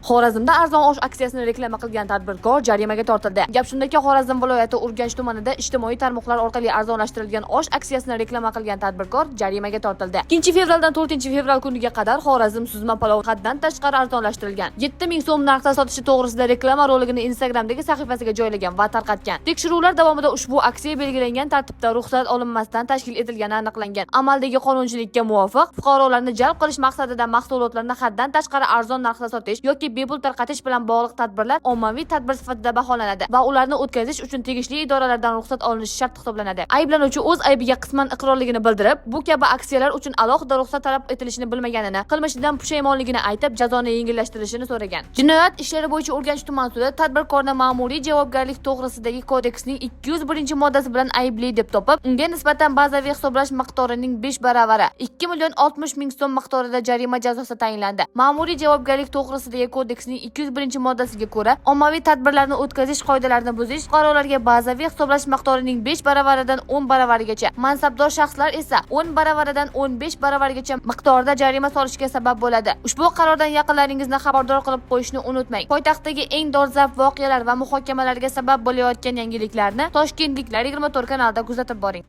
Xorazmda arzon osh aksiyasini reklama qilgan tadbirkor jarimaga tortildi. Gap shundaki, Xorazm viloyati Urganch tumanida ijtimoiy tarmoqlar orqali arzonlashtirilgan osh aksiyasini reklama qilgan tadbirkor jarimaga tortildi. 2-fevraldan 4-fevral kuniga qadar Xorazm suzma palov haddan tashqari arzonlashtirilgan. 7000 so'm narxda sotishi to'g'risida reklama roligini Instagramdagi sahifasiga joylagan va tarqatgan. Tekshiruvlar davomida ushbu aksiya belgilangan tartibda ruxsat olinmasdan tashkil etilgani aniqlangan. Amaldagi qonunchilikka muvofiq fuqarolarni jalb qilish maqsadida mahsulotlarni haddan tashqari arzon narxda sotish yoki bepul tarqatish bilan bog'liq tadbirlar ommaviy tadbir sifatida baholanadi va ularni o'tkazish uchun tegishli idoralardan ruxsat olinishi shart hisoblanadi. Ayblanuvchi o'z aybiga qisman iqrorligini bildirib, bu kabi aksiyalar uchun alohida ruxsat talab etilishini bilmaganini, qilmishidan pushaymonligini aytib, jazoni yengillashtirishini so'ragan. Jinoyat ishlari bo'yicha Urganch tuman sudi tadbirkorni ma'muriy javobgarlik to'g'risidagi kodeksning 201-moddasi bilan aybli deb topib, unga nisbatan bazaviy hisoblash miqdorining 5 baravari 2,60,000 so'm miqdorida jarima jazosi tayinlandi. Ma'muriy javobgarlik to'g'risidagi kodeksning 201-moddasiga ko'ra, ommaviy tadbirlarni o'tkazish qoidalarini buzish fuqarolarga bazaviy hisoblash miqdorining 5 baravaridan 10 baravarigacha, mansabdor shaxslar esa 10 baravaridan 15 baravarigacha miqdorda jarima solishga sabab bo'ladi. Ushbu qarordan yaqinlaringizni xabardor qilib qo'yishni unutmang. Poytaxtdagi eng dolzarb voqealar va muhokamalarga sabab bo'layotgan yangiliklarni Toshkentliklar 24 kanalida kuzatib boring.